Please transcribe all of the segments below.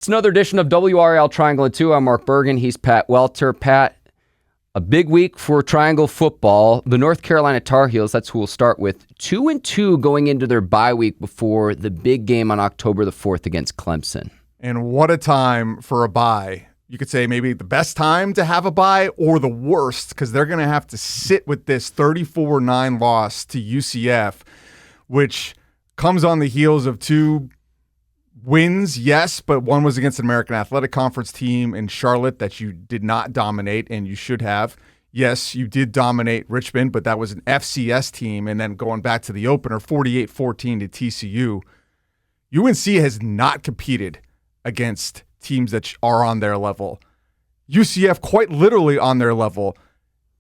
It's another edition of WRAL Triangle and 2. I'm Mark Bergin. He's Pat Welter. Pat, a big week for Triangle football. The North Carolina Tar Heels, that's who we'll start with, 2-2 going into their bye week before the big game on October the 4th against Clemson. And what a time for a bye. You could say maybe the best time to have a bye or the worst, because they're going to have to sit with this 34-9 loss to UCF, which comes on the heels of two wins, yes, but one was against an American Athletic Conference team in Charlotte that you did not dominate, and you should have. Yes, you did dominate Richmond, but that was an FCS team, and then going back to the opener, 48-14 to TCU. UNC has not competed against teams that are on their level. UCF, quite literally on their level,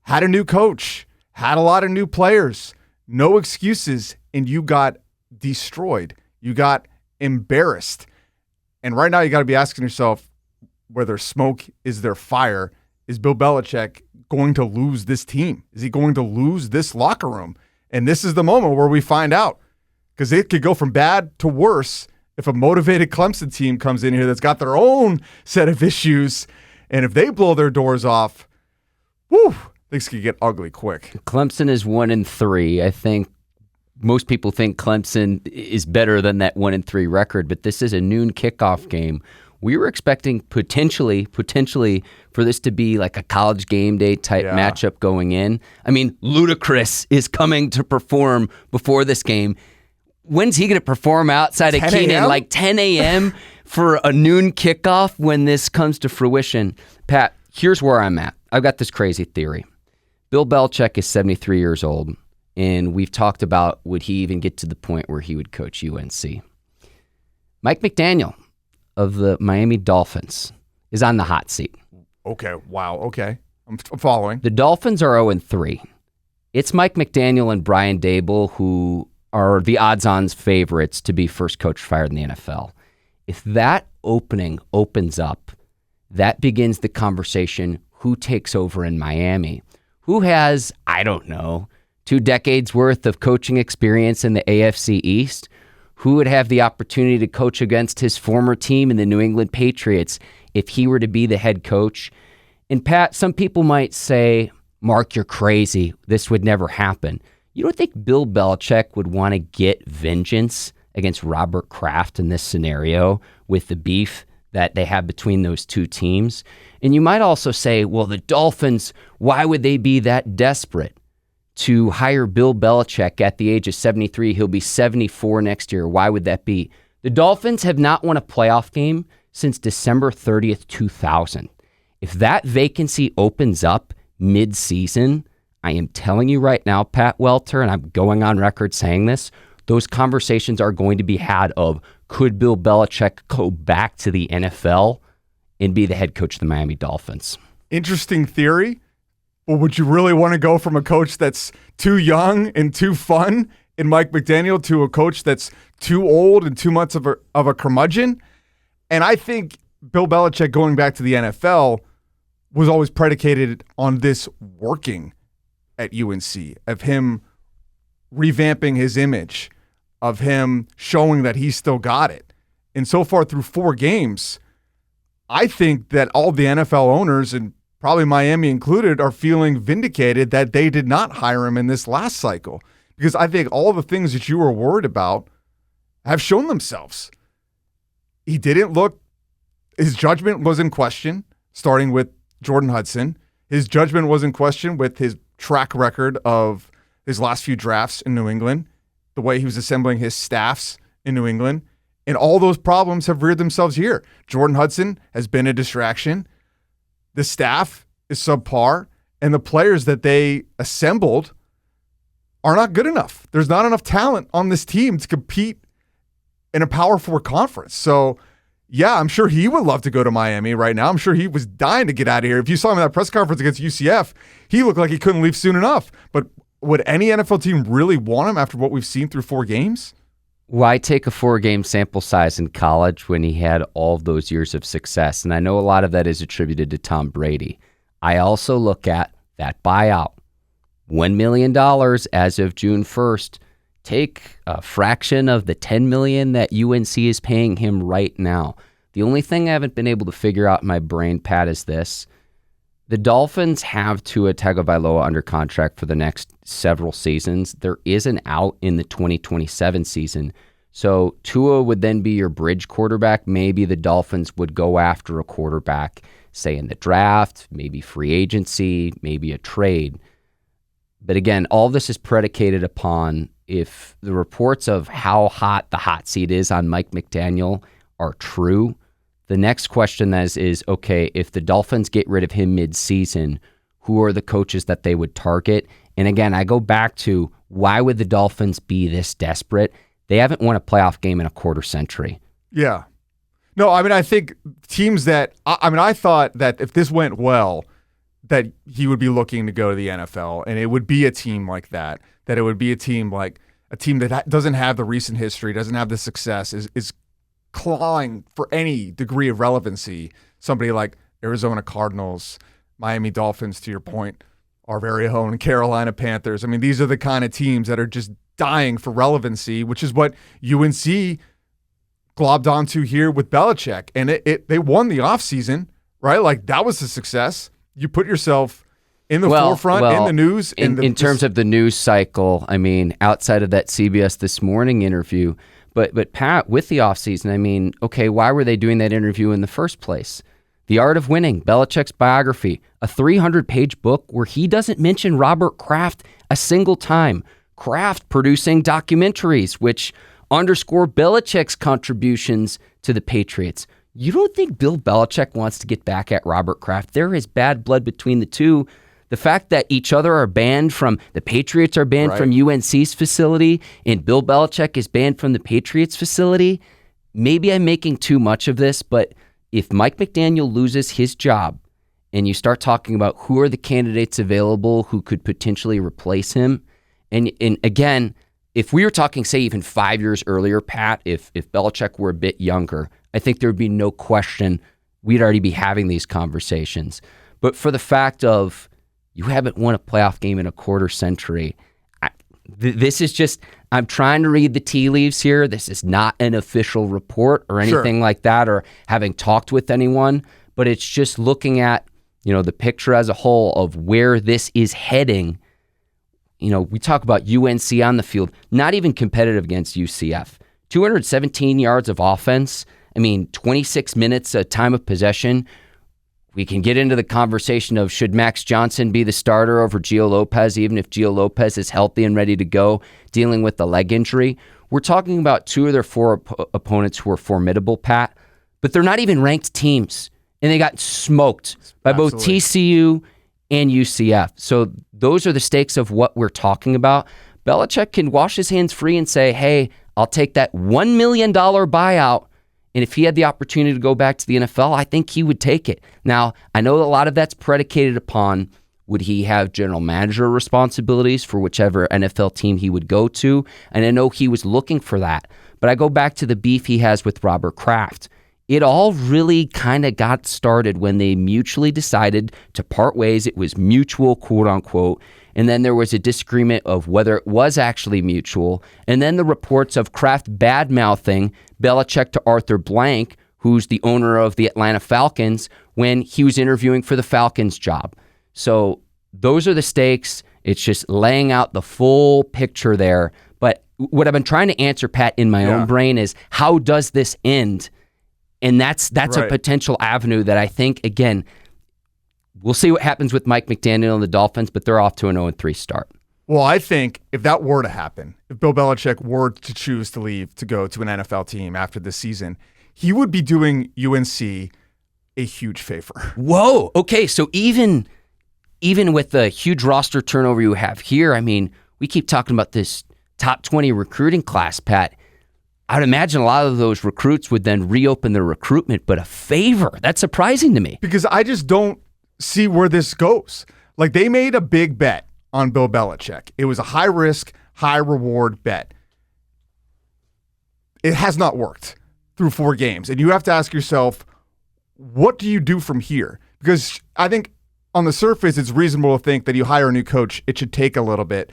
had a new coach, had a lot of new players, no excuses, and you got destroyed. You got embarrassed. And right now you got to be asking yourself, where there's smoke, is there fire? Is Bill Belichick going to lose this team? Is he going to lose this locker room? And this is the moment where we find out, because it could go from bad to worse if a motivated Clemson team comes in here that's got their own set of issues, and if they blow their doors off, whew, things could get ugly quick. Clemson is 1-3. I think most people think Clemson is better than that 1-3 record, but this is a noon kickoff game. We were expecting potentially for this to be like a college game day type matchup going in. I mean, Ludacris is coming to perform before this game. When's he going to perform outside of Keenan? Like 10 a.m. for a noon kickoff when this comes to fruition? Pat, here's where I'm at. I've got this crazy theory. Bill Belichick is 73 years old. And we've talked about, would he even get to the point where he would coach UNC? Mike McDaniel of the Miami Dolphins is on the hot seat. Okay, wow, okay. I'm following. The Dolphins are 0-3. It's Mike McDaniel and Brian Daboll who are the odds-on favorites to be first coach fired in the NFL. If that opening opens up, that begins the conversation, who takes over in Miami? Who has, I don't know, 2 decades worth of coaching experience in the AFC East? Who would have the opportunity to coach against his former team in the New England Patriots if he were to be the head coach? And Pat, some people might say, Mark, you're crazy. This would never happen. You don't think Bill Belichick would want to get vengeance against Robert Kraft in this scenario with the beef that they have between those two teams? And you might also say, well, the Dolphins, why would they be that desperate to hire Bill Belichick at the age of 73? He'll be 74 next year. Why would that be? The Dolphins have not won a playoff game since December 30th, 2000. If that vacancy opens up mid-season, I am telling you right now, Pat Welter, and I'm going on record saying this, those conversations are going to be had of, could Bill Belichick go back to the NFL and be the head coach of the Miami Dolphins? Interesting theory. Well, would you really want to go from a coach that's too young and too fun in Mike McDaniel to a coach that's too old and too much of a curmudgeon? And I think Bill Belichick going back to the NFL was always predicated on this working at UNC, of him revamping his image, of him showing that he's still got it. And so far through 4 games, I think that all the NFL owners, and probably Miami included, are feeling vindicated that they did not hire him in this last cycle. Because I think all the things that you were worried about have shown themselves. He didn't look, his judgment was in question, starting with Jordan Hudson. His judgment was in question with his track record of his last few drafts in New England, the way he was assembling his staffs in New England. And all those problems have reared themselves here. Jordan Hudson has been a distraction. The staff is subpar, and the players that they assembled are not good enough. There's not enough talent on this team to compete in a Power 4 conference. So, yeah, I'm sure he would love to go to Miami right now. I'm sure he was dying to get out of here. If you saw him at that press conference against UCF, he looked like he couldn't leave soon enough. But would any NFL team really want him after what we've seen through 4 games? Why take a 4-game sample size in college when he had all of those years of success? And I know a lot of that is attributed to Tom Brady. I also look at that buyout. $1 million as of June 1st. Take a fraction of the $10 million that UNC is paying him right now. The only thing I haven't been able to figure out in my brain, Pat, is this. The Dolphins have Tua Tagovailoa under contract for the next several seasons. There is an out in the 2027 season. So Tua would then be your bridge quarterback. Maybe the Dolphins would go after a quarterback, say in the draft, maybe free agency, maybe a trade. But again, all this is predicated upon if the reports of how hot the hot seat is on Mike McDaniel are true. The next question is, okay, if the Dolphins get rid of him mid-season, who are the coaches that they would target? And again, I go back to why would the Dolphins be this desperate? They haven't won a playoff game in a quarter century. Yeah. No, I mean, I think teams that I thought that if this went well, that he would be looking to go to the NFL, and it would be a team like that it would be a team that doesn't have the recent history, doesn't have the success, is clawing for any degree of relevancy. Somebody like Arizona Cardinals, Miami Dolphins, to your point, our very own Carolina Panthers. I mean, these are the kind of teams that are just dying for relevancy, which is what UNC globbed onto here with Belichick. And they won the offseason, right? Like, that was a success. You put yourself in the forefront, in the news. In terms of the news cycle, I mean, outside of that CBS This Morning interview, but Pat, with the offseason, I mean, okay, why were they doing that interview in the first place? The Art of Winning, Belichick's biography, a 300-page book where he doesn't mention Robert Kraft a single time. Kraft producing documentaries, which underscore Belichick's contributions to the Patriots. You don't think Bill Belichick wants to get back at Robert Kraft? There is bad blood between the two. The fact that each other are banned from, the Patriots are banned from UNC's facility, and Bill Belichick is banned from the Patriots facility, maybe I'm making too much of this, but if Mike McDaniel loses his job and you start talking about who are the candidates available who could potentially replace him, and again, if we were talking, say, even 5 years earlier, Pat, if Belichick were a bit younger, I think there would be no question we'd already be having these conversations. But for the fact of you haven't won a playoff game in a quarter century, this is just, I'm trying to read the tea leaves here. This is not an official report or anything like that, or having talked with anyone, but it's just looking at, the picture as a whole of where this is heading. We talk about UNC on the field, not even competitive against UCF. 217 yards of offense. 26 minutes time of possession. We can get into the conversation of should Max Johnson be the starter over Gio Lopez, even if Gio Lopez is healthy and ready to go, dealing with the leg injury. We're talking about two of their four opponents who are formidable, Pat, but they're not even ranked teams, and they got smoked by both TCU and UCF. So those are the stakes of what we're talking about. Belichick can wash his hands free and say, hey, I'll take that $1 million buyout. And if he had the opportunity to go back to the NFL, I think he would take it. Now, I know a lot of that's predicated upon would he have general manager responsibilities for whichever NFL team he would go to. And I know he was looking for that. But I go back to the beef he has with Robert Kraft. It all really kind of got started when they mutually decided to part ways. It was mutual, quote unquote. And then there was a disagreement of whether it was actually mutual. And then the reports of Kraft bad-mouthing Belichick to Arthur Blank, who's the owner of the Atlanta Falcons, when he was interviewing for the Falcons job. So those are the stakes. It's just laying out the full picture there. But what I've been trying to answer, Pat, in my own brain is, how does this end? And that's a potential avenue that I think, again, we'll see what happens with Mike McDaniel and the Dolphins, but they're off to an 0-3 start. Well, I think if that were to happen, if Bill Belichick were to choose to leave to go to an NFL team after this season, he would be doing UNC a huge favor. Whoa. Okay, so even with the huge roster turnover you have here, we keep talking about this top 20 recruiting class, Pat. I'd imagine a lot of those recruits would then reopen their recruitment, but a favor, that's surprising to me. Because I just don't see where this goes. Like, they made a big bet on Bill Belichick. It was a high-risk, high-reward bet. It has not worked through 4 games. And you have to ask yourself, what do you do from here? Because I think on the surface, it's reasonable to think that you hire a new coach, it should take a little bit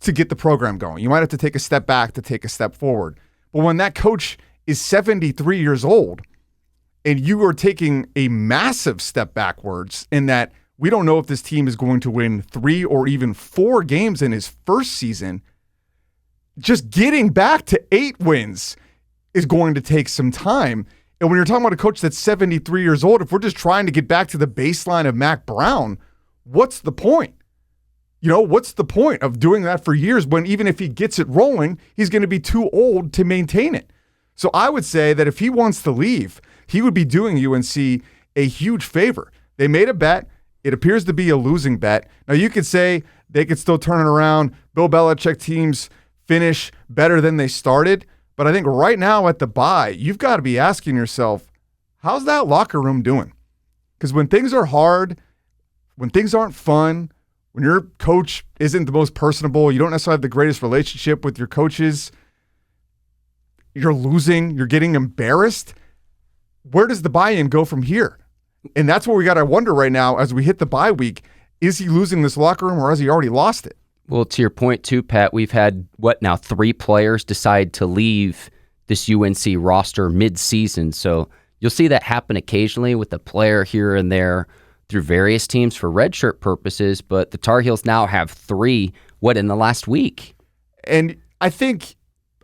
to get the program going. You might have to take a step back to take a step forward. But when that coach is 73 years old And you are taking a massive step backwards in that we don't know if this team is going to win 3 or even 4 games in his first season. Just getting back to 8 wins is going to take some time. And when you're talking about a coach that's 73 years old, if we're just trying to get back to the baseline of Mac Brown, what's the point? What's the point of doing that for years when even if he gets it rolling, he's going to be too old to maintain it? So I would say that if he wants to leave, he would be doing UNC a huge favor. They made a bet. It appears to be a losing bet. Now, you could say they could still turn it around. Bill Belichick teams finish better than they started. But I think right now at the bye, you've got to be asking yourself, how's that locker room doing? Because when things are hard, when things aren't fun, when your coach isn't the most personable, you don't necessarily have the greatest relationship with your coaches, you're losing, you're getting embarrassed, where does the buy-in go from here? And that's what we got to wonder right now as we hit the bye week. Is he losing this locker room or has he already lost it? Well, to your point too, Pat, we've had, 3 players decide to leave this UNC roster mid-season. So you'll see that happen occasionally with a player here and there through various teams for redshirt purposes, but the Tar Heels now have 3, in the last week? And I think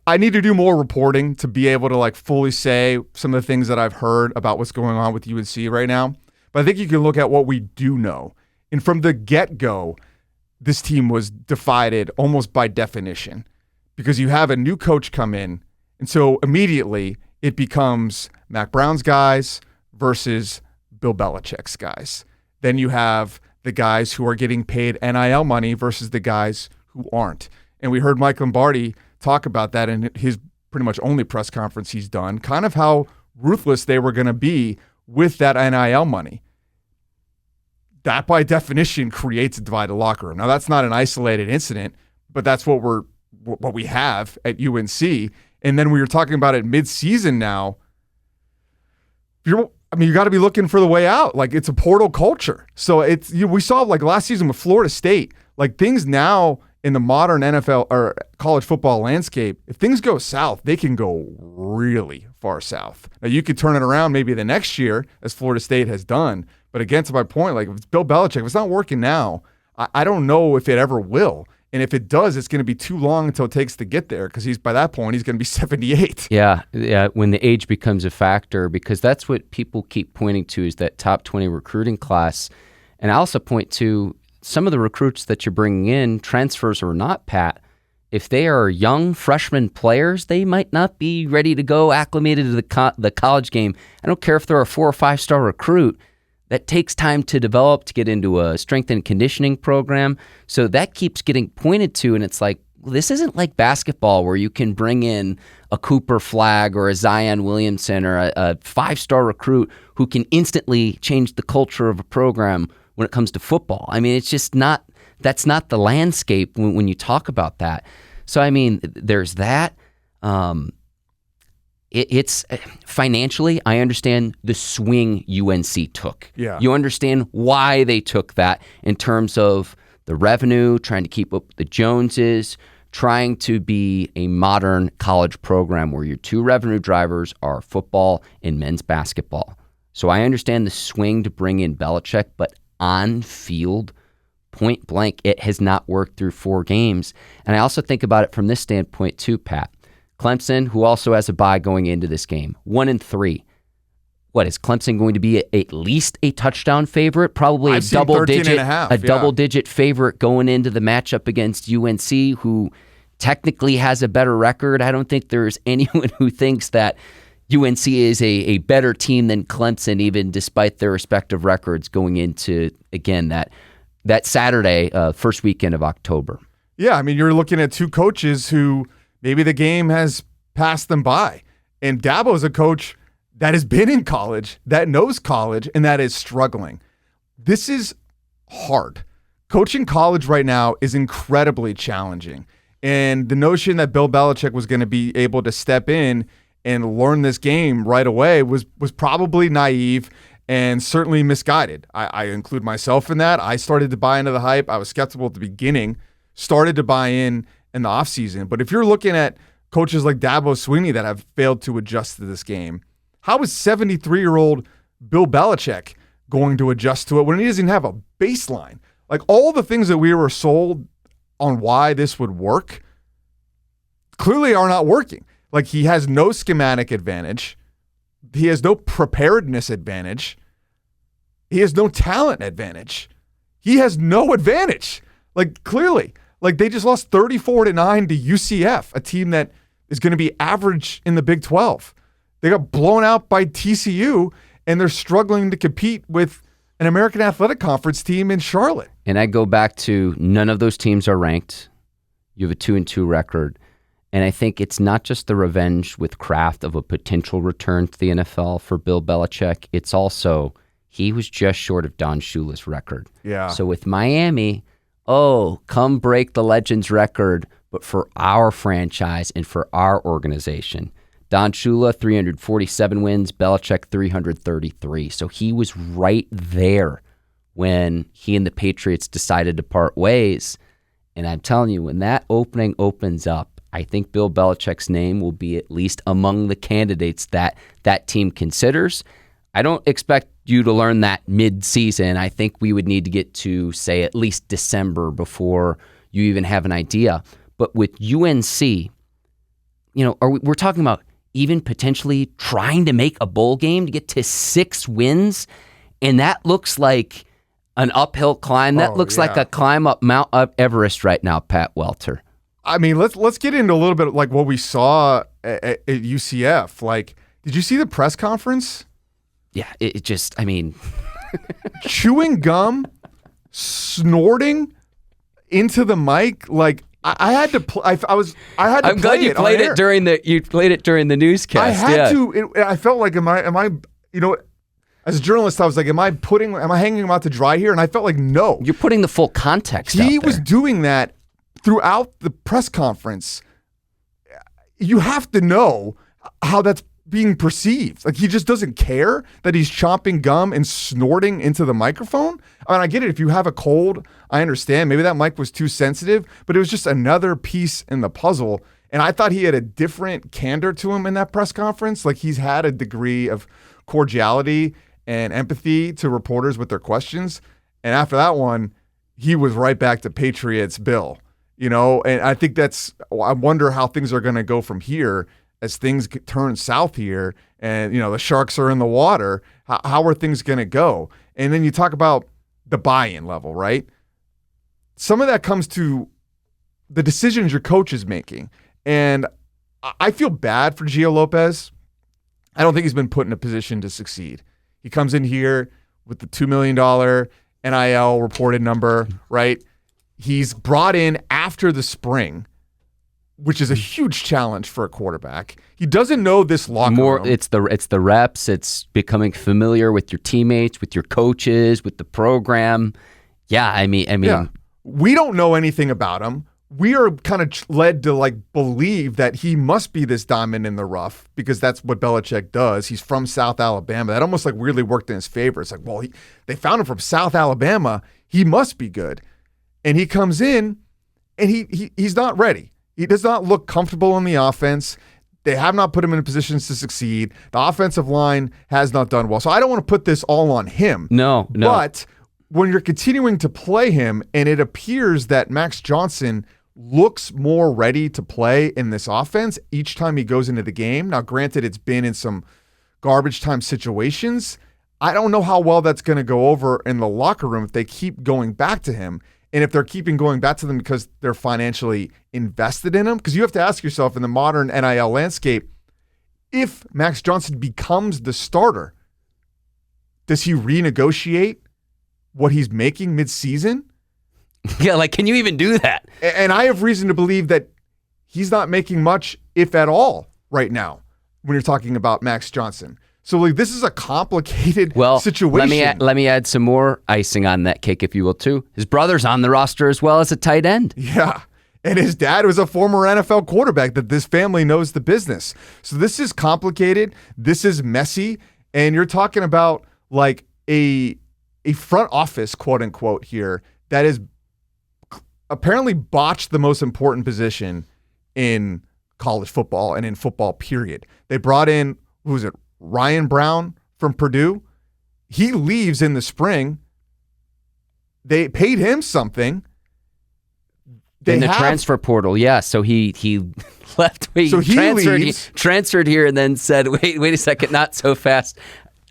I need to do more reporting to be able to fully say some of the things that I've heard about what's going on with UNC right now. But I think you can look at what we do know. And from the get-go, this team was divided almost by definition because you have a new coach come in, and so immediately it becomes Mac Brown's guys versus Bill Belichick's guys. Then you have the guys who are getting paid NIL money versus the guys who aren't. And we heard Mike Lombardi talk about that in his pretty much only press conference he's done, kind of how ruthless they were going to be with that NIL money. That, by definition, creates a divided locker room. Now, that's not an isolated incident, but that's what we have at UNC. And then we were talking about it mid-season now. You got to be looking for the way out. It's a portal culture. So we saw last season with Florida State, things now in the modern NFL or college football landscape, if things go south, they can go really far south. Now, you could turn it around maybe the next year, as Florida State has done. But again, to my point, if it's Bill Belichick, if it's not working now, I don't know if it ever will. And if it does, it's going to be too long until it takes to get there because by that point, he's going to be 78. Yeah, when the age becomes a factor, because that's what people keep pointing to is that top 20 recruiting class. And I also point to some of the recruits that you're bringing in, transfers or not, Pat, if they are young freshman players, they might not be ready to go acclimated to the college game. I don't care if they're a 4 or 5-star recruit. That takes time to develop, to get into a strength and conditioning program. So that keeps getting pointed to, and it's this isn't like basketball where you can bring in a Cooper Flagg or a Zion Williamson or a 5-star recruit who can instantly change the culture of a program when it comes to football. It's just not, that's not the landscape when you talk about that. So, there's that. It's financially, I understand the swing UNC took. Yeah. You understand why they took that in terms of the revenue, trying to keep up with the Joneses, trying to be a modern college program where your 2 revenue drivers are football and men's basketball. So I understand the swing to bring in Belichick, but on field, point blank, it has not worked through 4 games. And I also think about it from this standpoint too, Pat. Clemson, who also has a bye going into this game, 1-3. What, is Clemson going to be at least a touchdown favorite? Probably a double-digit favorite going into the matchup against UNC, who technically has a better record. I don't think there's anyone who thinks that UNC is a better team than Clemson, even despite their respective records going into, again, that Saturday, first weekend of October. Yeah, you're looking at 2 coaches who maybe the game has passed them by. And Dabo's a coach that has been in college, that knows college, and that is struggling. This is hard. Coaching college right now is incredibly challenging. And the notion that Bill Belichick was going to be able to step in and learn this game right away was probably naive and certainly misguided. I include myself in that. I started to buy into the hype. I was skeptical at the beginning, started to buy in the offseason. But if you're looking at coaches like Dabo Swinney that have failed to adjust to this game, How is 73-year-old Bill Belichick going to adjust to it when he doesn't have a baseline? Like, all the things that we were sold on why this would work clearly are not working. Like, he has no schematic advantage. He has no preparedness advantage. He has no talent advantage. He has no advantage. Like, clearly. Like, they just lost 34-9 to UCF, a team that is going to be average in the Big 12. They got blown out by TCU, and they're struggling to compete with an American Athletic Conference team in Charlotte. And I go back to none of those teams are ranked. You have a 2-2 record. And I think it's not just the revenge with Kraft of a potential return to the NFL for Bill Belichick. It's also he was just short of Don Shula's record. Yeah. So with Miami, come break the Legends record, but for our franchise and for our organization. Don Shula, 347 wins, Belichick, 333. So he was right there when he and the Patriots decided to part ways. And I'm telling you, when that opening opens up, I think Bill Belichick's name will be at least among the candidates that that team considers. I don't expect you to learn that mid-season. I think we would need to get to, say, at least December before you even have an idea. But with UNC, we're talking about even potentially trying to make a bowl game to get to 6 wins, and that looks like an uphill climb. That looks like a climb up Mount Everest right now, Pat Welter. I mean, let's get into a little bit of like what we saw at UCF. Like, did you see the press conference? Yeah, it just, I mean, chewing gum, snorting into the mic. Like, I had to play. I had to. I'm glad you played it during the newscast. I had to. I felt like, am I? As a journalist, I was like, am I hanging him out to dry here? And I felt like, no. You're putting the full context out He there. was doing that throughout the press conference. You have to know how that's being perceived. Like, he just doesn't care that he's chomping gum and snorting into the microphone. I mean, I get it. If you have a cold, I understand. Maybe that mic was too sensitive, but it was just another piece in the puzzle. And I thought he had a different candor to him in that press conference. Like, he's had a degree of cordiality and empathy to reporters with their questions. And after that one, he was right back to Patriots Bill. And I think I wonder how things are going to go from here as things turn south here and, the sharks are in the water. How are things going to go? And then you talk about the buy-in level, right? Some of that comes to the decisions your coach is making. And I feel bad for Gio Lopez. I don't think he's been put in a position to succeed. He comes in here with the $2 million NIL reported number, right? He's brought in after the spring, which is a huge challenge for a quarterback. He doesn't know this locker room. It's the reps. It's becoming familiar with your teammates, with your coaches, with the program. Yeah, I mean, we don't know anything about him. We are kind of led to believe that he must be this diamond in the rough because that's what Belichick does. He's from South Alabama. That almost weirdly worked in his favor. It's they found him from South Alabama. He must be good. And he comes in and he's not ready. He does not look comfortable in the offense. They have not put him in positions to succeed. The offensive line has not done well. So I don't want to put this all on him. No. But when you're continuing to play him and it appears that Max Johnson looks more ready to play in this offense each time he goes into the game. Now, granted, it's been in some garbage time situations. I don't know how well that's going to go over in the locker room if they keep going back to him. And if they're keeping going back to them because they're financially invested in him, because you have to ask yourself in the modern NIL landscape, if Max Johnson becomes the starter, does he renegotiate what he's making mid-season? Yeah, can you even do that? And I have reason to believe that he's not making much, if at all, right now when you're talking about Max Johnson. So this is a complicated situation. Let me add some more icing on that cake, if you will, too. His brother's on the roster as well as a tight end. Yeah. And his dad was a former NFL quarterback, that this family knows the business. So this is complicated. This is messy. And you're talking about a front office, quote unquote, here that is apparently botched the most important position in college football and in football, period. They brought in, Ryan Brown from Purdue, he leaves in the spring. They paid him something. In the transfer portal, yeah. So he left. He transferred here, and then said, "Wait a second, not so fast.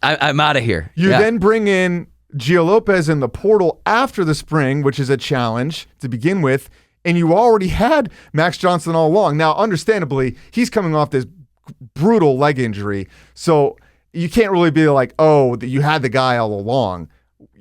I'm out of here." You then bring in Gio Lopez in the portal after the spring, which is a challenge to begin with, and you already had Max Johnson all along. Now, understandably, he's coming off this brutal leg injury, so you can't really be like, "Oh, you had the guy all along."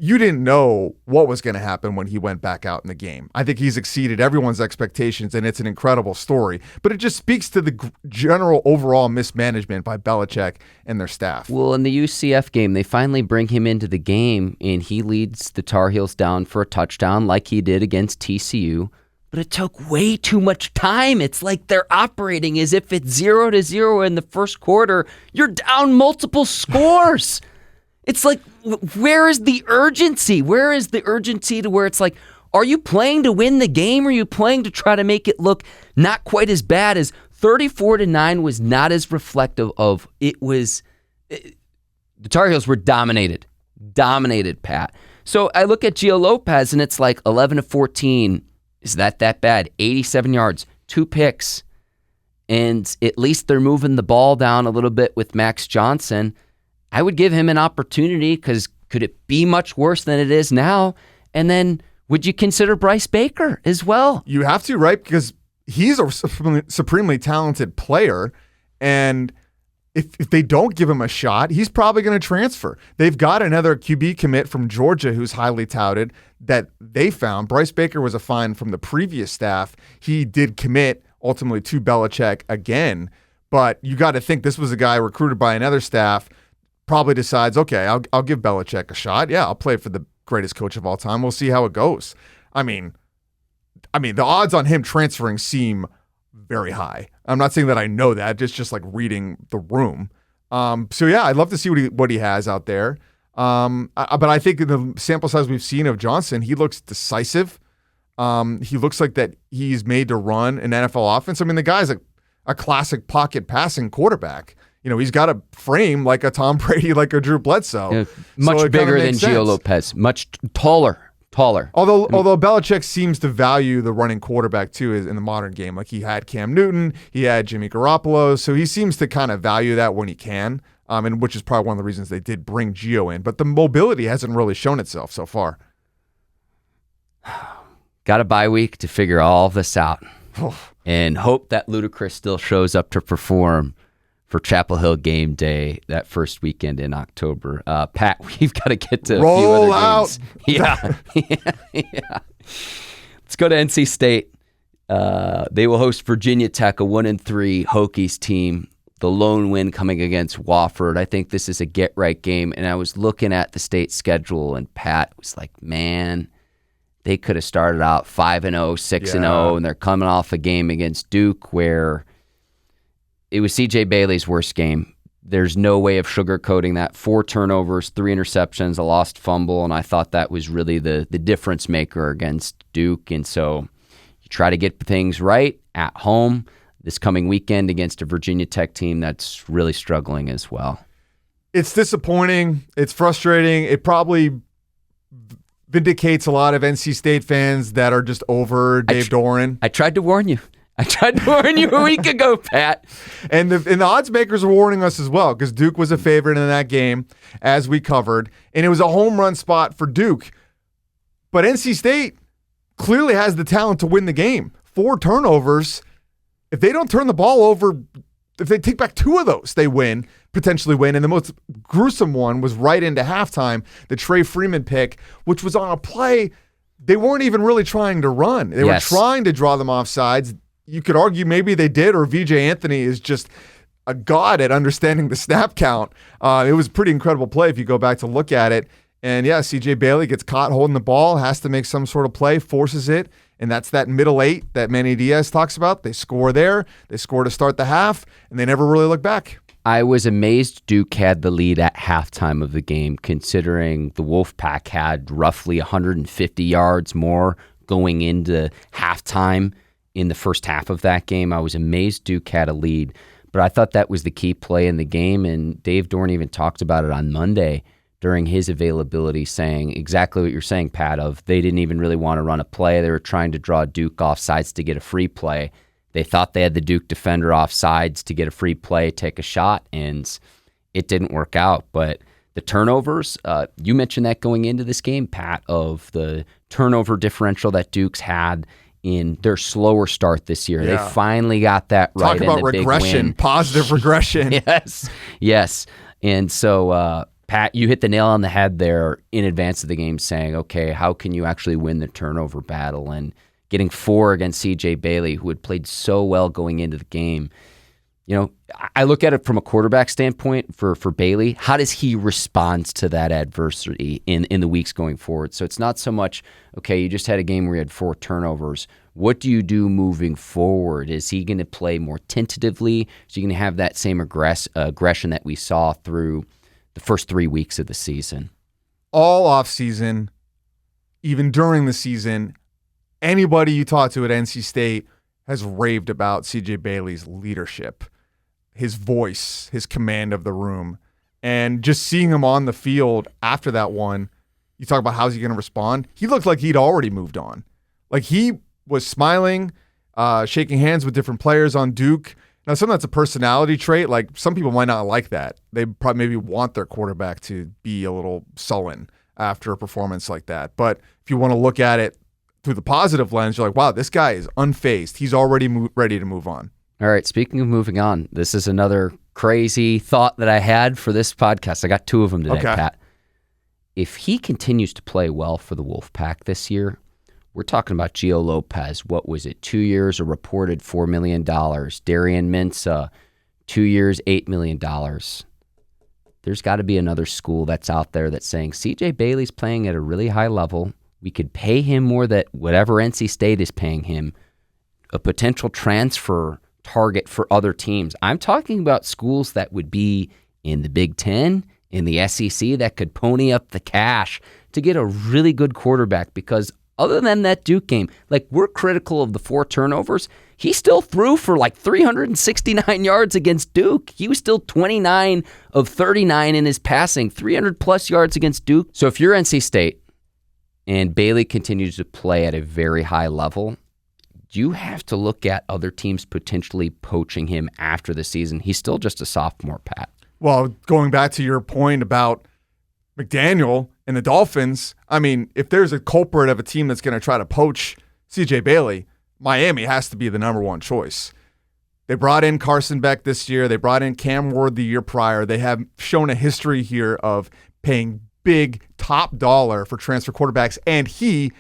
You didn't know what was going to happen when he went back out in the game. I think he's exceeded everyone's expectations, and it's an incredible story. But it just speaks to the general overall mismanagement by Belichick and their staff. Well, in the UCF game, they finally bring him into the game, and he leads the Tar Heels down for a touchdown like he did against TCU. But it took way too much time. It's like they're operating as if it's 0-0 in the first quarter. You're down multiple scores. It's like, where is the urgency? Where is the urgency to where it's like, are you playing to win the game, or are you playing to try to make it look not quite as bad as 34-9 was not as reflective of it was. The Tar Heels were dominated, Pat. So I look at Gio Lopez and it's like 11-14. Is that bad? 87 yards, 2 picks. And at least they're moving the ball down a little bit with Max Johnson. I would give him an opportunity because could it be much worse than it is now? And then would you consider Bryce Baker as well? You have to, right? Because he's a supremely talented player. And if they don't give him a shot, he's probably going to transfer. They've got another QB commit from Georgia who's highly touted that they found. Bryce Baker was a find from the previous staff. He did commit ultimately to Belichick again. But you got to think this was a guy recruited by another staff, probably decides, okay, I'll give Belichick a shot. Yeah, I'll play for the greatest coach of all time. We'll see how it goes. I mean, the odds on him transferring seem very high. I'm not saying that I know that, just like reading the room. So yeah, I'd love to see what he has out there. But I think in the sample size we've seen of Johnson, he looks decisive. He looks like that he's made to run an NFL offense. I mean, the guy's a classic pocket passing quarterback. You know, he's got a frame like a Tom Brady, like a Drew Bledsoe. Yeah, much bigger than Gio Lopez, much taller. Although Belichick seems to value the running quarterback too in the modern game. Like he had Cam Newton, he had Jimmy Garoppolo, so he seems to kind of value that when he can, and which is probably one of the reasons they did bring Gio in. But the mobility hasn't really shown itself so far. Got a bye week to figure all this out and hope that Ludacris still shows up to perform for Chapel Hill game day that first weekend in October. Pat, we've got to get to a few other games. Yeah. Let's go to NC State. They will host Virginia Tech, a 1-3 Hokies team. The lone win coming against Wofford. I think this is a get-right game. And I was looking at the state schedule, and Pat was like, man, they could have started out 5-0, 6-0, and they're coming off a game against Duke where it was C.J. Bailey's worst game. There's no way of sugarcoating that. 4 turnovers, 3 interceptions, a lost fumble, and I thought that was really the difference maker against Duke. And so you try to get things right at home this coming weekend against a Virginia Tech team that's really struggling as well. It's disappointing. It's frustrating. It probably vindicates a lot of NC State fans that are just over Dave Doran. I tried to warn you. A week ago, Pat. And the odds makers are warning us as well because Duke was a favorite in that game, as we covered, and it was a home run spot for Duke. But NC State clearly has the talent to win the game. 4 turnovers. If they don't turn the ball over, if they take back 2 of those, they potentially win. And the most gruesome one was right into halftime, the Trey Freeman pick, which was on a play they weren't even really trying to run. They were trying to draw them off sides. You could argue maybe they did, or VJ Anthony is just a god at understanding the snap count. It was a pretty incredible play if you go back to look at it. And yeah, CJ Bailey gets caught holding the ball, has to make some sort of play, forces it, and that's that middle 8 that Manny Diaz talks about. They score there. They score to start the half, and they never really look back. I was amazed Duke had the lead at halftime of the game, considering the Wolfpack had roughly 150 yards more going into halftime in the first half of that game. I was amazed Duke had a lead. But I thought that was the key play in the game, and Dave Dorn even talked about it on Monday during his availability, saying exactly what you're saying, Pat, of they didn't even really want to run a play. They were trying to draw Duke off sides to get a free play. They thought they had the Duke defender off sides to get a free play, take a shot, and it didn't work out. But the turnovers, you mentioned that going into this game, Pat, of the turnover differential that Duke's had in their slower start this year. Yeah. They finally got that right. Talk about regression, positive regression. Yes. And so, Pat, you hit the nail on the head there in advance of the game saying, okay, how can you actually win the turnover battle? And getting 4 against CJ Bailey, who had played so well going into the game. You know, I look at it from a quarterback standpoint for Bailey. How does he respond to that adversity in the weeks going forward? So it's not so much, okay, you just had a game where you had 4 turnovers. What do you do moving forward? Is he going to play more tentatively? Is he going to have that same aggression that we saw through the first 3 weeks of the season? All offseason, even during the season, anybody you talk to at NC State has raved about CJ Bailey's leadership, his voice, his command of the room. And just seeing him on the field after that one, you talk about how's he going to respond. He looked like he'd already moved on. Like he was smiling, shaking hands with different players on Duke. Now, some of that's a personality trait. Like some people might not like that. They probably maybe want their quarterback to be a little sullen after a performance like that. But if you want to look at it through the positive lens, you're like, wow, this guy is unfazed. He's already ready to move on. All right, speaking of moving on, this is another crazy thought that I had for this podcast. I got 2 of them today, okay. Pat. If he continues to play well for the Wolfpack this year, we're talking about Gio Lopez. What was it? 2 years, a reported $4 million. Darian Mensah, 2 years, $8 million. There's got to be another school that's out there that's saying CJ Bailey's playing at a really high level. We could pay him more than whatever NC State is paying him, a potential transfer target for other teams. I'm talking about schools that would be in the Big Ten, in the SEC, that could pony up the cash to get a really good quarterback, because other than that Duke game, like we're critical of the 4 turnovers, he still threw for like 369 yards against Duke. He was still 29 of 39 in his passing, 300 plus yards against Duke. So if you're NC State, and Bailey continues to play at a very high level, you have to look at other teams potentially poaching him after the season. He's still just a sophomore, Pat. Well, going back to your point about McDaniel and the Dolphins, I mean, if there's a culprit of a team that's going to try to poach CJ Bailey, Miami has to be the number one choice. They brought in Carson Beck this year. They brought in Cam Ward the year prior. They have shown a history here of paying big top dollar for transfer quarterbacks, and he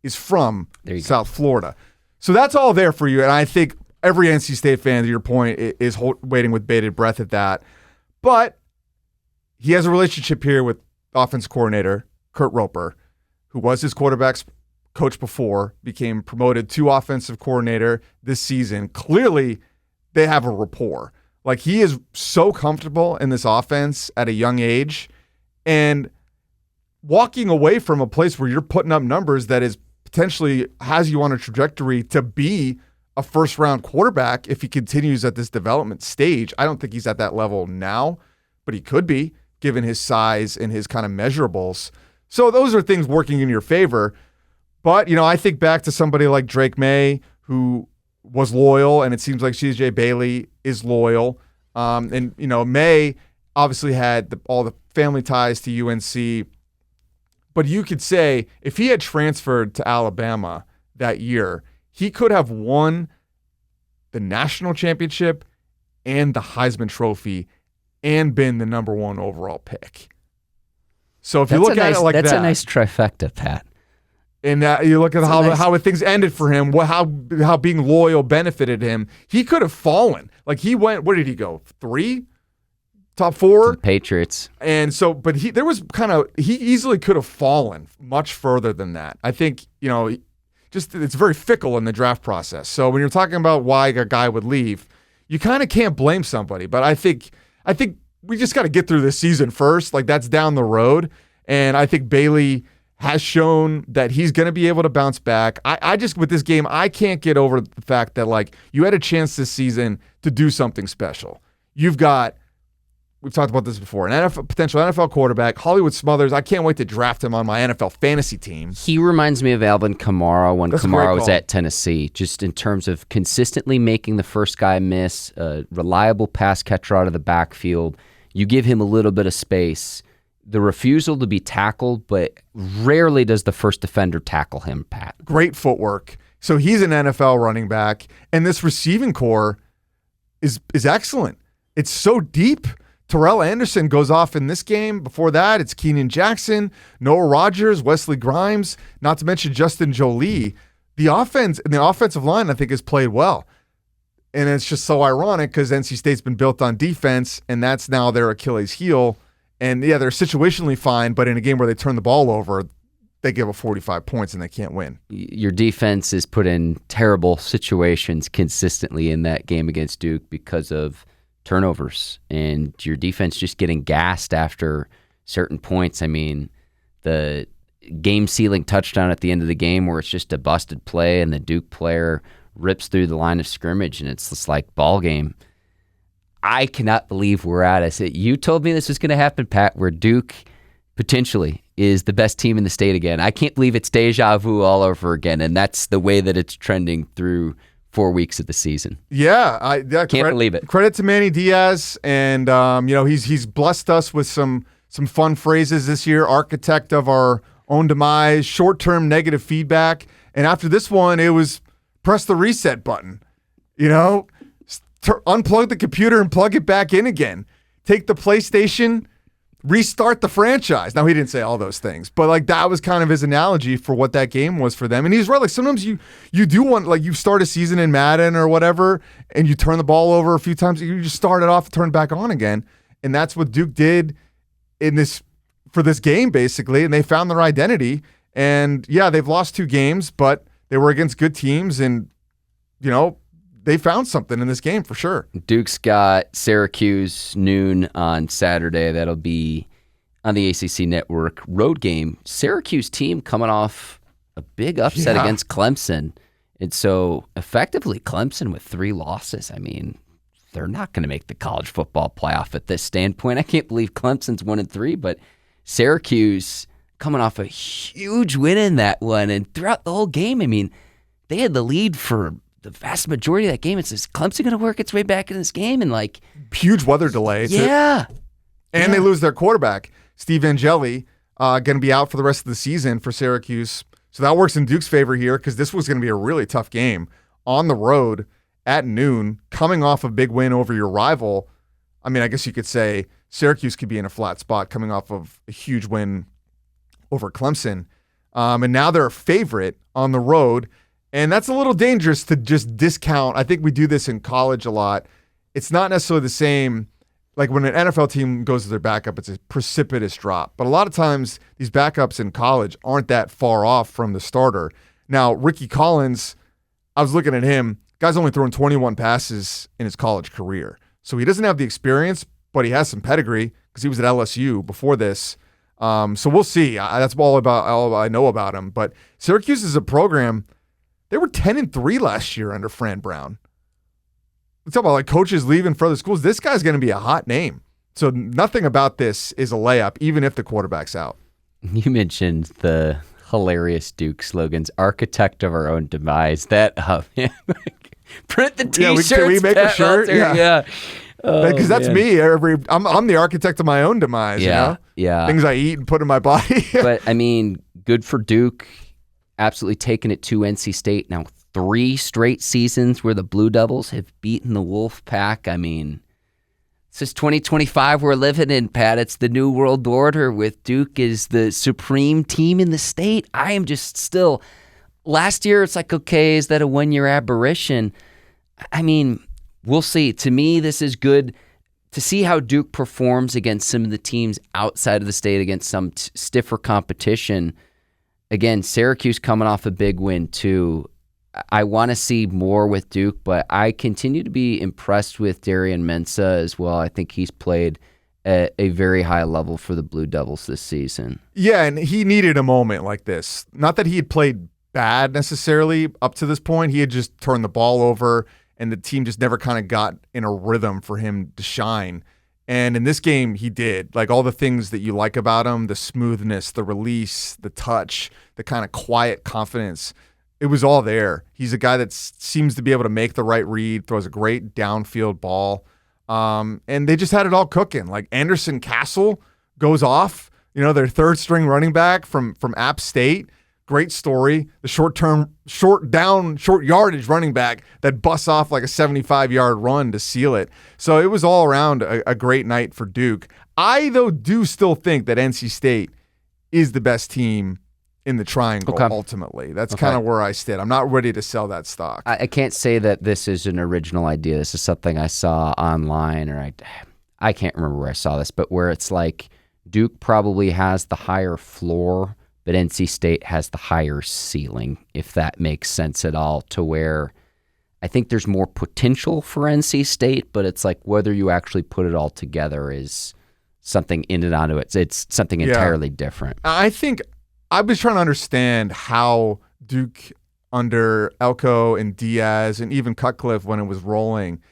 is from South Florida. So that's all there for you, and I think every NC State fan, to your point, is waiting with bated breath at that. But he has a relationship here with offense coordinator Kurt Roper, who was his quarterback's coach before, became promoted to offensive coordinator this season. Clearly, they have a rapport. Like, he is so comfortable in this offense at a young age, and walking away from a place where you're putting up numbers that is potentially has you on a trajectory to be a first-round quarterback if he continues at this development stage. I don't think he's at that level now, but he could be, given his size and his kind of measurables. So those are things working in your favor. But, you know, I think back to somebody like Drake May, who was loyal, and it seems like CJ Bailey is loyal. And, you know, May obviously had all the family ties to UNC. But you could say if he had transferred to Alabama that year, he could have won the national championship and the Heisman Trophy and been the number 1 overall pick. So if you look at it like that. That's a nice trifecta, Pat. And you look at how things ended for him, how being loyal benefited him. He could have fallen. Like he went, where did he go? 3? Top 4? The Patriots. And so, but he easily could have fallen much further than that. I think, you know, just it's very fickle in the draft process. So when you're talking about why a guy would leave, you kind of can't blame somebody. But I think we just got to get through this season first. Like that's down the road. And I think Bailey has shown that he's going to be able to bounce back. I just, with this game, I can't get over the fact that, like, you had a chance this season to do something special. We've talked about this before, potential NFL quarterback, Hollywood Smothers. I can't wait to draft him on my NFL fantasy team. He reminds me of Alvin Kamara when Kamara was at Tennessee, just in terms of consistently making the first guy miss, a reliable pass catcher out of the backfield. You give him a little bit of space. The refusal to be tackled, but rarely does the first defender tackle him, Pat. Great footwork. So he's an NFL running back, and this receiving core is excellent. It's so deep. Terrell Anderson goes off in this game. Before that, it's Keenan Jackson, Noah Rogers, Wesley Grimes, not to mention Justin Jolie. The offense and the offensive line, I think, has played well. And it's just so ironic because NC State's been built on defense, and that's now their Achilles heel. And, yeah, they're situationally fine, but in a game where they turn the ball over, they give up 45 points and they can't win. Your defense is put in terrible situations consistently in that game against Duke because of turnovers, and your defense just getting gassed after certain points. I mean, the game-sealing touchdown at the end of the game where it's just a busted play and the Duke player rips through the line of scrimmage and it's just like ball game. I cannot believe we're at it. You told me this was going to happen, Pat, where Duke potentially is the best team in the state again. I can't believe it's deja vu all over again, and that's the way that it's trending through 4 weeks of the season. Yeah, can't believe it. Credit to Manny Diaz, and he's blessed us with some fun phrases this year. Architect of our own demise, short-term negative feedback, and after this one, it was press the reset button. Unplug the computer and plug it back in again. Take the PlayStation, restart the franchise. Now, he didn't say all those things, but like that was kind of his analogy for what that game was for them. And he's right. Like sometimes you do want, like you start a season in Madden or whatever, and you turn the ball over a few times. You just start it off and turn it back on again. And that's what Duke did for this game, basically. And they found their identity. And yeah, they've lost 2 games, but they were against good teams. And, they found something in this game for sure. Duke's got Syracuse noon on Saturday. That'll be on the ACC Network. Road game. Syracuse team coming off a big upset against Clemson. And so effectively Clemson with 3 losses. I mean, they're not going to make the college football playoff at this standpoint. I can't believe Clemson's 1-3, but Syracuse coming off a huge win in that one. And throughout the whole game, I mean, they had the lead for the vast majority of that game. It's just Clemson going to work its way back in this game, and like huge weather delay. And they lose their quarterback, Steve Angeli, going to be out for the rest of the season for Syracuse. So that works in Duke's favor here because this was going to be a really tough game on the road at noon, coming off a big win over your rival. I mean, I guess you could say Syracuse could be in a flat spot coming off of a huge win over Clemson. And now they're a favorite on the road. And that's a little dangerous to just discount. I think we do this in college a lot. It's not necessarily the same. Like when an NFL team goes to their backup, it's a precipitous drop. But a lot of times, these backups in college aren't that far off from the starter. Now, Ricky Collins, I was looking at him. Guy's only thrown 21 passes in his college career. So he doesn't have the experience, but he has some pedigree because he was at LSU before this. So we'll see. That's all I know about him. But Syracuse is a program. They were 10-3 last year under Fran Brown. Let's talk about like coaches leaving for other schools. This guy's going to be a hot name. So nothing about this is a layup, even if the quarterback's out. You mentioned the hilarious Duke slogans, architect of our own demise. That, print the t-shirts. Can we make a shirt? Yeah. Because that's me. I'm the architect of my own demise. Yeah. Things I eat and put in my body. But, I mean, good for Duke. Absolutely taking it to NC State. Now 3 straight seasons where the Blue Devils have beaten the Wolf Pack. I mean, this is 2025 we're living in, Pat. It's the new world order with Duke as the supreme team in the state. I am just still, last year it's like, okay, is that a 1-year aberration? I mean, we'll see. To me, this is good to see how Duke performs against some of the teams outside of the state, against some stiffer competition. Again, Syracuse coming off a big win too. I want to see more with Duke, but I continue to be impressed with Darian Mensah as well. I think he's played at a very high level for the Blue Devils this season. Yeah, and he needed a moment like this. Not that he had played bad necessarily up to this point. He had just turned the ball over, and the team just never kind of got in a rhythm for him to shine. And in this game, he did. Like all the things that you like about him, the smoothness, the release, the touch, the kind of quiet confidence, it was all there. He's a guy that seems to be able to make the right read, throws a great downfield ball. And they just had it all cooking. Like Anderson Castle goes off, their third string running back from App State. Great story. The short yardage running back that busts off like a 75-yard run to seal it. So it was all around a great night for Duke. I, though, do still think that NC State is the best team in the triangle, ultimately. That's kind of where I stand. I'm not ready to sell that stock. I can't say that this is an original idea. This is something I saw online, or I can't remember where I saw this, but where it's like Duke probably has the higher floor, but NC State has the higher ceiling, if that makes sense at all, to where I think there's more potential for NC State, but it's like whether you actually put it all together is something in and onto it. It's something entirely different. I think I was trying to understand how Duke under Elko and Diaz and even Cutcliffe when it was rolling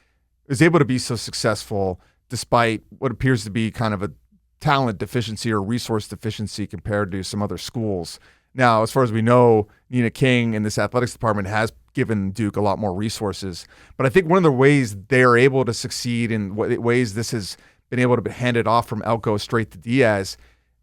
was able to be so successful despite what appears to be kind of a talent deficiency or resource deficiency compared to some other schools. Now, as far as we know, Nina King and this athletics department has given Duke a lot more resources. But I think one of the ways they're able to succeed and ways this has been able to be handed off from Elko straight to Diaz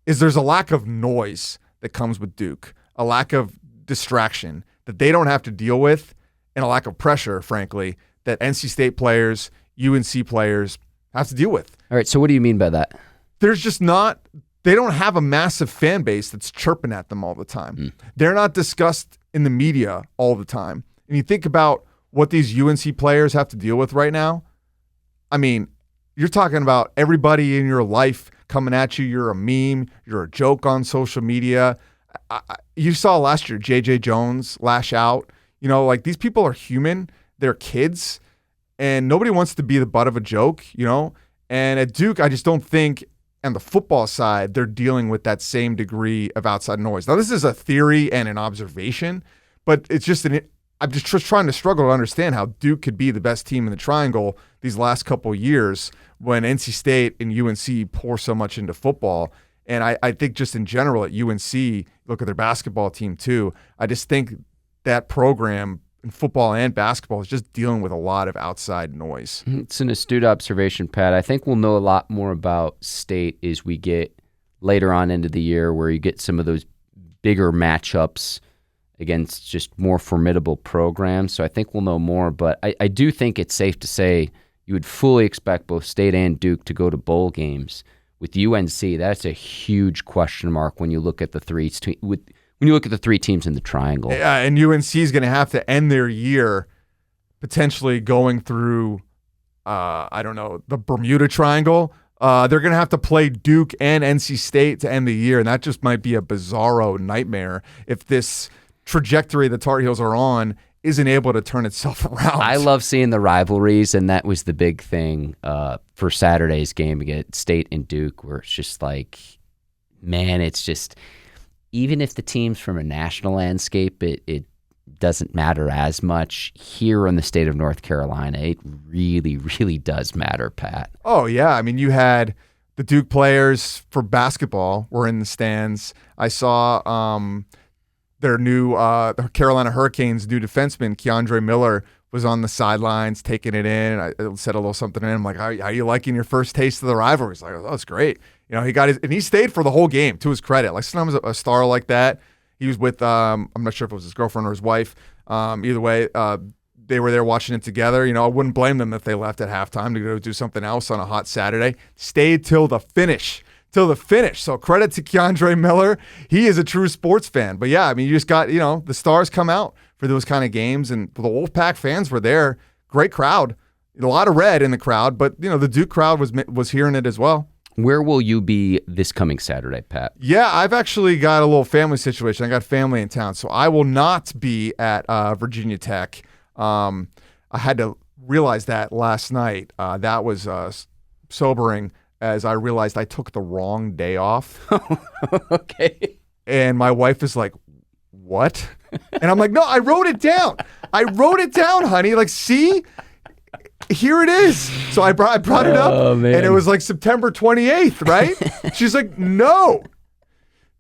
is there's a lack of noise that comes with Duke, a lack of distraction that they don't have to deal with, and a lack of pressure, frankly, that NC State players, UNC players have to deal with. All right, so what do you mean by that? There's just not – they don't have a massive fan base that's chirping at them all the time. They're not discussed in the media all the time. And you think about what these UNC players have to deal with right now, I mean, you're talking about everybody in your life coming at you. You're a meme. You're a joke on social media. You saw last year J.J. Jones lash out. Like these people are human. They're kids. And nobody wants to be the butt of a joke, And at Duke, I just don't think on the football side they're dealing with that same degree of outside noise. Now, this is a theory and an observation, but it's just I'm just trying to struggle to understand how Duke could be the best team in the triangle these last couple years when NC State and UNC pour so much into football. And I think just in general at UNC, look at their basketball team too, I just think that program in football and basketball is just dealing with a lot of outside noise. It's an astute observation, Pat. I think we'll know a lot more about State as we get later on into the year where you get some of those bigger matchups against just more formidable programs. So I think we'll know more. But I do think it's safe to say you would fully expect both State and Duke to go to bowl games. With UNC, that's a huge question mark when you look at the three teams in the triangle. Yeah, and UNC is going to have to end their year potentially going through, the Bermuda Triangle. They're going to have to play Duke and NC State to end the year, and that just might be a bizarro nightmare if this trajectory the Tar Heels are on isn't able to turn itself around. I love seeing the rivalries, and that was the big thing for Saturday's game against State and Duke, where it's just like, man, it's just even if the team's from a national landscape, it doesn't matter as much. Here in the state of North Carolina, it really, really does matter, Pat. Oh, yeah. I mean, you had the Duke players for basketball were in the stands. I saw their new the Carolina Hurricanes' new defenseman, Keandre Miller, was on the sidelines taking it in. I said a little something to him. I'm like, how are you liking your first taste of the rivalry? He's like, oh, it's great. He got and he stayed for the whole game, to his credit. Like sometimes a star like that, he was with, I'm not sure if it was his girlfriend or his wife. Either way, they were there watching it together. I wouldn't blame them if they left at halftime to go do something else on a hot Saturday. Stayed till the finish. So credit to Keandre Miller. He is a true sports fan. But yeah, I mean, you just got, the stars come out for those kind of games, and the Wolfpack fans were there. Great crowd. A lot of red in the crowd, but the Duke crowd was hearing it as well. Where will you be this coming Saturday, Pat? Yeah, I've actually got a little family situation. I got family in town, so I will not be at Virginia Tech. I had to realize that last night. That was sobering as I realized I took the wrong day off. Okay. And my wife is like, what? And I'm like, no, I wrote it down. I wrote it down, honey. Like, see? Here it is. So I brought it up, man. and it was like September 28th, right? She's like, no.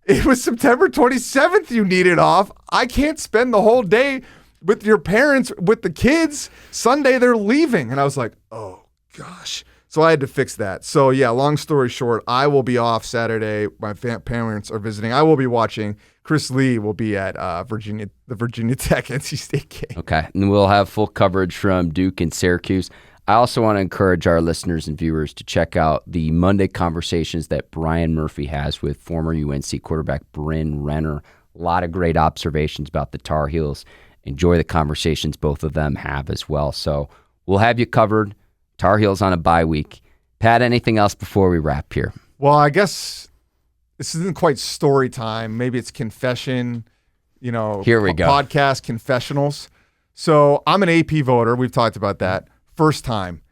It was September 27th you needed off. I can't spend the whole day with your parents, with the kids. Sunday, they're leaving. And I was like, oh, gosh. So I had to fix that. So, yeah, long story short, I will be off Saturday. My parents are visiting. I will be watching. Chris Lee will be at the Virginia Tech NC State game. Okay, and we'll have full coverage from Duke and Syracuse. I also want to encourage our listeners and viewers to check out the Monday conversations that Brian Murphy has with former UNC quarterback Bryn Renner. A lot of great observations about the Tar Heels. Enjoy the conversations both of them have as well. So we'll have you covered. Tar Heels on a bye week. Pat, anything else before we wrap here? Well, I guess this isn't quite story time. Maybe it's confession, Here we go. Podcast confessionals. So I'm an AP voter. We've talked about that. First time.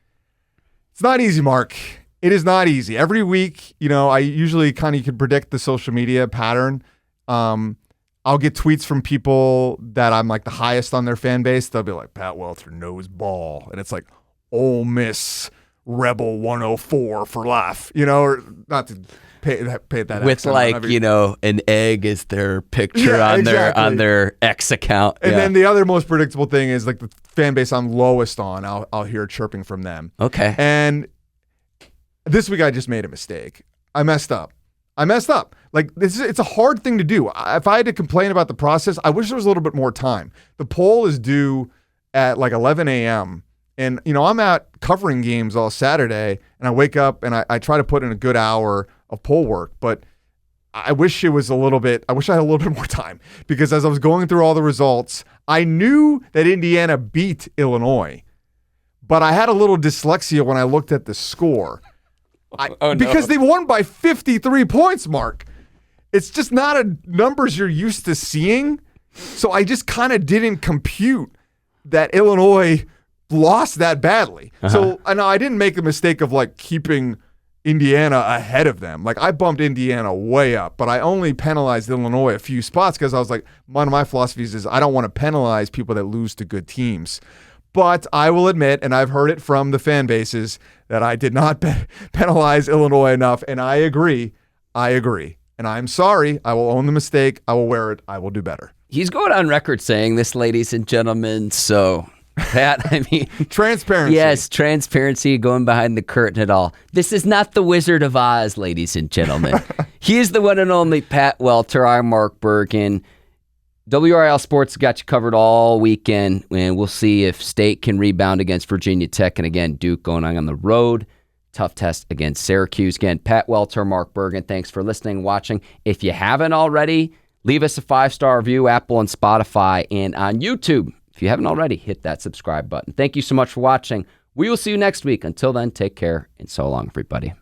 It's not easy, Mark. It is not easy. Every week, I usually you can predict the social media pattern. I'll get tweets from people that I'm like the highest on their fan base. They'll be like, Pat Welter knows ball. And it's like, Ole Miss Rebel 104 for life, or not to pay that with an egg is their picture on their X account. And then the other most predictable thing is like the fan base I'm lowest on. I'll hear chirping from them. Okay. And this week I just made a mistake. I messed up. Like it's a hard thing to do. If I had to complain about the process, I wish there was a little bit more time. The poll is due at like 11 a.m. And, I'm out covering games all Saturday, and I wake up and I try to put in a good hour of poll work, but I wish I had a little bit more time, because as I was going through all the results, I knew that Indiana beat Illinois, but I had a little dyslexia when I looked at the score. Because they won by 53 points, Mark. It's just not numbers you're used to seeing. So I just kind of didn't compute that Illinois lost that badly. So I didn't make the mistake of like keeping Indiana ahead of them. Like I bumped Indiana way up, but I only penalized Illinois a few spots because I was like, one of my philosophies is I don't want to penalize people that lose to good teams. But I will admit, and I've heard it from the fan bases, that I did not penalize Illinois enough, and I agree. And I'm sorry. I will own the mistake. I will wear it. I will do better. He's going on record saying this, ladies and gentlemen, so Pat, transparency. Yes, transparency, going behind the curtain at all. This is not the Wizard of Oz, ladies and gentlemen. He is the one and only Pat Welter. I'm Mark Bergin. WRAL Sports got you covered all weekend, and we'll see if State can rebound against Virginia Tech. And again, Duke going on the road. Tough test against Syracuse. Again, Pat Welter, Mark Bergin, thanks for listening, watching. If you haven't already, leave us a 5-star review, Apple and Spotify, and on YouTube. If you haven't already, hit that subscribe button. Thank you so much for watching. We will see you next week. Until then, take care, and so long, everybody.